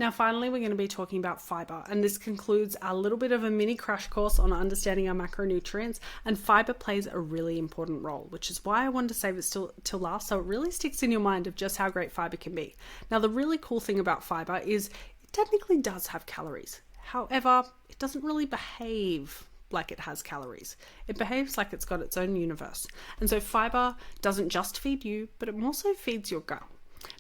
Now, finally, we're going to be talking about fiber, and this concludes our little bit of a mini crash course on understanding our macronutrients, and fiber plays a really important role, which is why I wanted to save it till last, so it really sticks in your mind of just how great fiber can be. Now, the really cool thing about fiber is it technically does have calories. However, it doesn't really behave like it has calories. It behaves like it's got its own universe. And so fiber doesn't just feed you, but it also feeds your gut.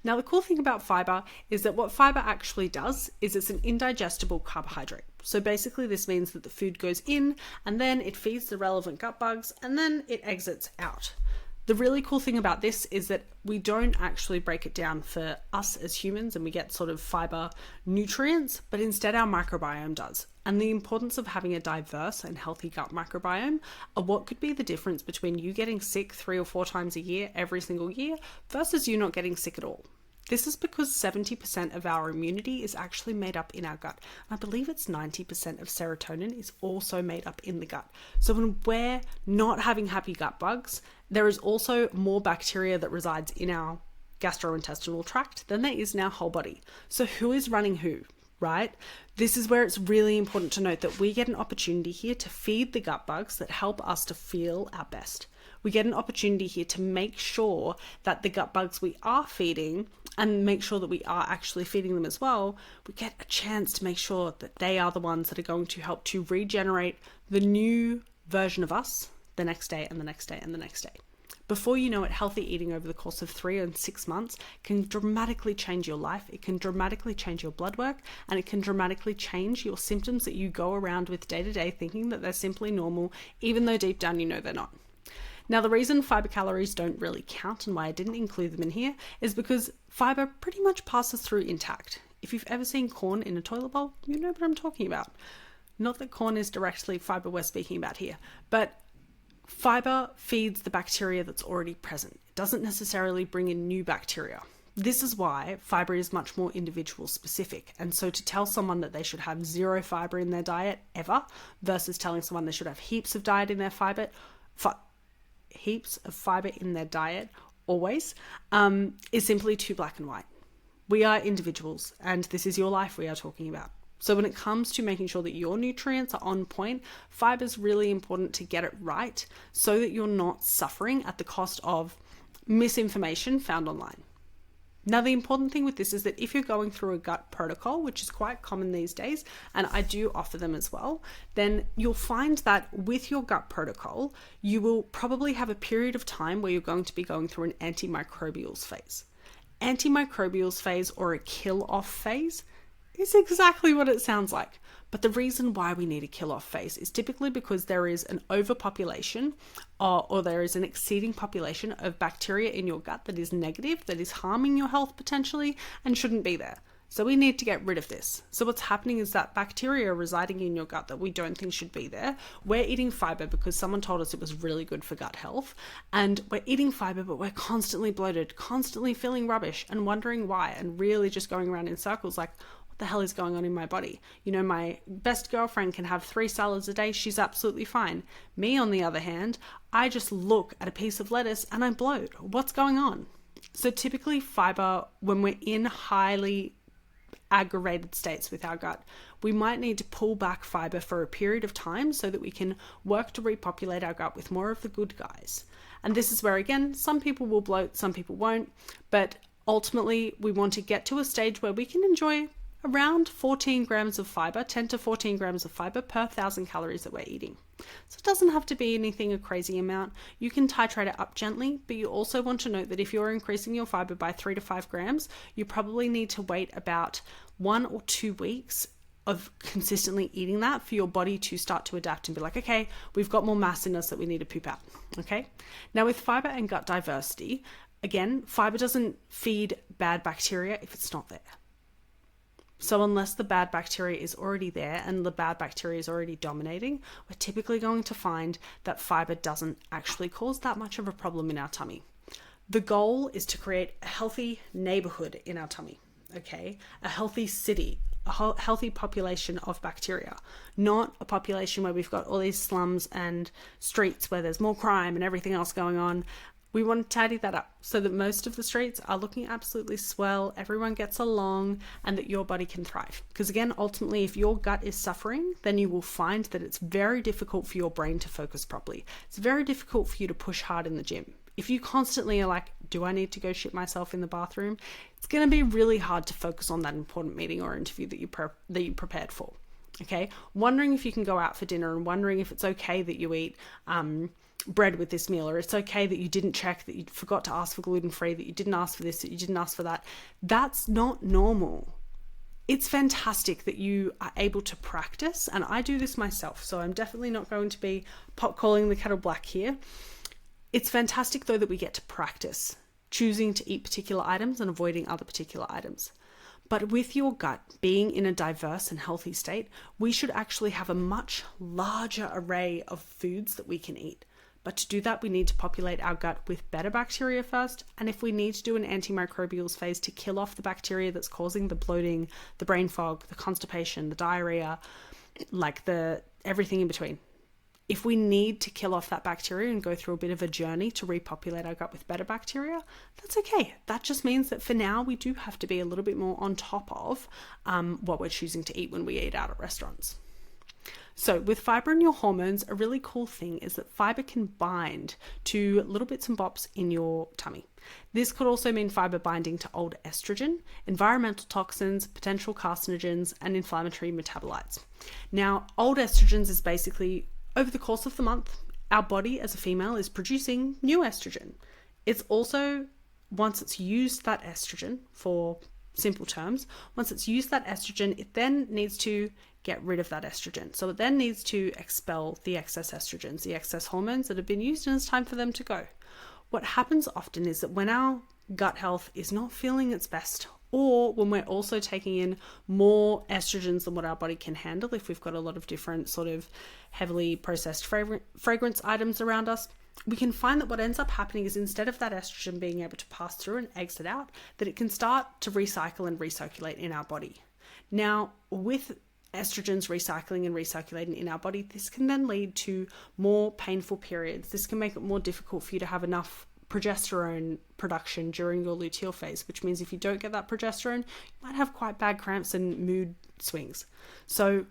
Now, the cool thing about fiber is that what fiber actually does is it's an indigestible carbohydrate. So basically this means that the food goes in and then it feeds the relevant gut bugs and then it exits out. The really cool thing about this is that we don't actually break it down for us as humans and we get sort of fiber nutrients, but instead our microbiome does. And the importance of having a diverse and healthy gut microbiome are what could be the difference between you getting sick 3 or 4 times a year, every single year, versus you not getting sick at all. This is because 70% of our immunity is actually made up in our gut. I believe it's 90% of serotonin is also made up in the gut. So when we're not having happy gut bugs, there is also more bacteria that resides in our gastrointestinal tract than there is in our whole body. So who is running who, right? This is where it's really important to note that we get an opportunity here to feed the gut bugs that help us to feel our best. We get an opportunity here to make sure that the gut bugs we are feeding and make sure that we are actually feeding them as well, we get a chance to make sure that they are the ones that are going to help to regenerate the new version of us the next day and the next day and the next day. Before you know it, healthy eating over the course of 3 and 6 months can dramatically change your life. It can dramatically change your blood work, and it can dramatically change your symptoms that you go around with day to day thinking that they're simply normal, even though deep down you know they're not. Now, the reason fiber calories don't really count and why I didn't include them in here is because fiber pretty much passes through intact. If you've ever seen corn in a toilet bowl, you know what I'm talking about. Not that corn is directly fiber we're speaking about here, but fiber feeds the bacteria that's already present. It doesn't necessarily bring in new bacteria. This is why fiber is much more individual specific. And so to tell someone that they should have 0 fiber in their diet ever versus telling someone they should have heaps of fiber in their diet always is simply too black and white. We are individuals and this is your life we are talking about. So when it comes to making sure that your nutrients are on point, fiber is really important to get it right so that you're not suffering at the cost of misinformation found online. Now, the important thing with this is that if you're going through a gut protocol, which is quite common these days, and I do offer them as well, then you'll find that with your gut protocol, you will probably have a period of time where you're going to be going through an antimicrobials phase. Antimicrobials phase or a kill-off phase is exactly what it sounds like. But the reason why we need a kill-off phase is typically because there is an overpopulation or there is an exceeding population of bacteria in your gut that is negative, that is harming your health potentially and shouldn't be there. So we need to get rid of this. So what's happening is that bacteria residing in your gut that we don't think should be there, we're eating fiber because someone told us it was really good for gut health. And we're eating fiber, but we're constantly bloated, constantly feeling rubbish and wondering why and really just going around in circles like, the hell is going on in my body? You know, my best girlfriend can have 3 salads a day. She's absolutely fine. Me, on the other hand, I just look at a piece of lettuce and I bloat. What's going on? So typically fiber, when we're in highly aggravated states with our gut, we might need to pull back fiber for a period of time so that we can work to repopulate our gut with more of the good guys. And this is where, again, some people will bloat, some people won't. But ultimately, we want to get to a stage where we can enjoy around 14 grams of fiber, 10 to 14 grams of fiber per 1,000 calories that we're eating. So it doesn't have to be anything a crazy amount. You can titrate it up gently, but you also want to note that if you're increasing your fiber by 3 to 5 grams, you probably need to wait about 1 or 2 weeks of consistently eating that for your body to start to adapt and be like, okay, we've got more mass in us that we need to poop out. Okay. Now with fiber and gut diversity, again, fiber doesn't feed bad bacteria if it's not there. So unless the bad bacteria is already there and the bad bacteria is already dominating, we're typically going to find that fiber doesn't actually cause that much of a problem in our tummy. The goal is to create a healthy neighborhood in our tummy, okay? A healthy city, a healthy population of bacteria, not a population where we've got all these slums and streets where there's more crime and everything else going on. We want to tidy that up so that most of the streets are looking absolutely swell, everyone gets along, and that your body can thrive. Because again, ultimately, if your gut is suffering, then you will find that it's very difficult for your brain to focus properly. It's very difficult for you to push hard in the gym. If you constantly are like, do I need to go shit myself in the bathroom? It's going to be really hard to focus on that important meeting or interview that you prepared for. Okay, wondering if you can go out for dinner and wondering if it's okay that you eat bread with this meal, or it's okay that you didn't check, that you forgot to ask for gluten-free, that you didn't ask for this, that you didn't ask for that. That's not normal. It's fantastic that you are able to practice, and I do this myself, so I'm definitely not going to be pot calling the kettle black here. It's fantastic though that we get to practice choosing to eat particular items and avoiding other particular items. But with your gut being in a diverse and healthy state, we should actually have a much larger array of foods that we can eat. But to do that, we need to populate our gut with better bacteria first. And if we need to do an antimicrobials phase to kill off the bacteria that's causing the bloating, the brain fog, the constipation, the diarrhea, like the everything in between. If we need to kill off that bacteria and go through a bit of a journey to repopulate our gut with better bacteria, that's okay. That just means that for now, we do have to be a little bit more on top of what we're choosing to eat when we eat out at restaurants. So with fiber in your hormones, a really cool thing is that fiber can bind to little bits and bops in your tummy. This could also mean fiber binding to old estrogen, environmental toxins, potential carcinogens, and inflammatory metabolites. Now, old estrogens is basically, over the course of the month, our body as a female is producing new estrogen. It's also, once it's used that estrogen, for simple terms, once it's used that estrogen, it then needs to get rid of that estrogen. So it then needs to expel the excess estrogens, the excess hormones that have been used, and it's time for them to go. What happens often is that when our gut health is not feeling its best, or when we're also taking in more estrogens than what our body can handle, if we've got a lot of different sort of heavily processed fragrance items around us, we can find that what ends up happening is instead of that estrogen being able to pass through and exit out, that it can start to recycle and recirculate in our body. Now, with estrogens recycling and recirculating in our body, this can then lead to more painful periods. This can make it more difficult for you to have enough progesterone production during your luteal phase, which means if you don't get that progesterone, you might have quite bad cramps and mood swings. So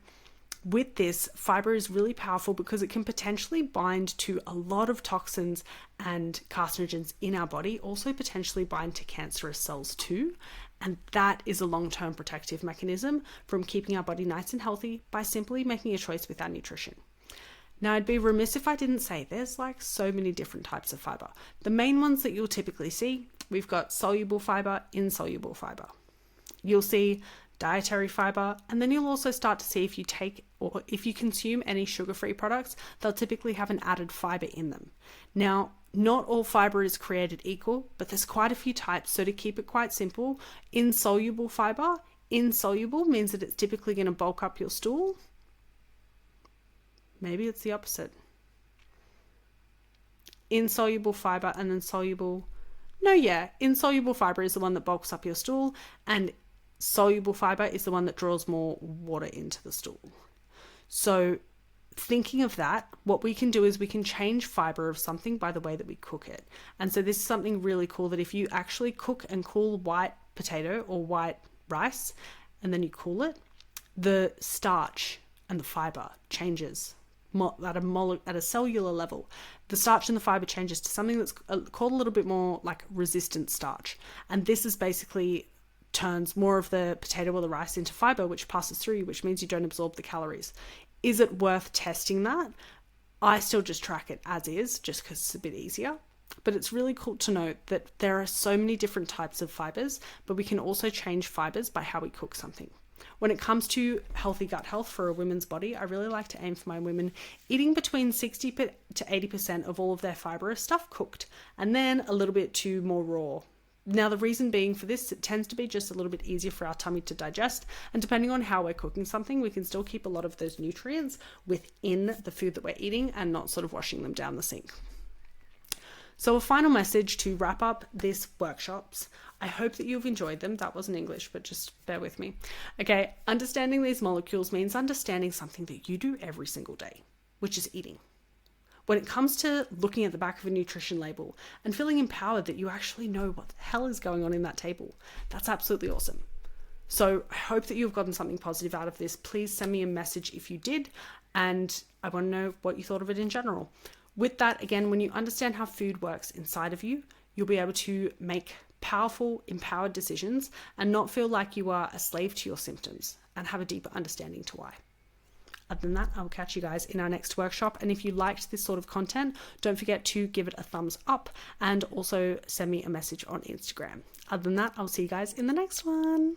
with this, fiber is really powerful because it can potentially bind to a lot of toxins and carcinogens in our body, also potentially bind to cancerous cells too. And that is a long-term protective mechanism from keeping our body nice and healthy by simply making a choice with our nutrition. Now, I'd be remiss if I didn't say there's like so many different types of fiber. The main ones that you'll typically see, we've got soluble fiber, insoluble fiber. You'll see dietary fiber, and then you'll also start to see if you take or if you consume any sugar-free products, they'll typically have an added fiber in them. Now, not all fiber is created equal, but there's quite a few types. So to keep it quite simple, insoluble fiber, insoluble means that it's typically going to bulk up your stool. Maybe it's the opposite. Insoluble fiber and then soluble. Insoluble fiber is the one that bulks up your stool, and soluble fiber is the one that draws more water into the stool. So thinking of that, what we can do is we can change fiber of something by the way that we cook it. And so this is something really cool, that if you actually cook and cool white potato or white rice, and then you cool it, the starch and the fiber changes at a cellular level. The starch and the fiber changes to something that's called a little bit more like resistant starch. And this is basically turns more of the potato or the rice into fiber, which passes through you, which means you don't absorb the calories. Is it worth testing that? I still just track it as is, just because it's a bit easier. But it's really cool to note that there are so many different types of fibers, but we can also change fibers by how we cook something. When it comes to healthy gut health for a woman's body, I really like to aim for my women eating between 60 to 80% of all of their fibrous stuff cooked, and then a little bit to more raw. Now, the reason being for this, it tends to be just a little bit easier for our tummy to digest. And depending on how we're cooking something, we can still keep a lot of those nutrients within the food that we're eating and not sort of washing them down the sink. So a final message to wrap up this workshops. I hope that you've enjoyed them. That wasn't English, but just bear with me. Okay, understanding these molecules means understanding something that you do every single day, which is eating. when it comes to looking at the back of a nutrition label and feeling empowered that you actually know what the hell is going on in that table. That's absolutely awesome. So I hope that you've gotten something positive out of this. Please send me a message if you did, and I want to know what you thought of it in general. With that, again, when you understand how food works inside of you, you'll be able to make powerful, empowered decisions and not feel like you are a slave to your symptoms, and have a deeper understanding to why. Other than that, I'll catch you guys in our next workshop. And if you liked this sort of content, don't forget to give it a thumbs up and also send me a message on Instagram. Other than that, I'll see you guys in the next one.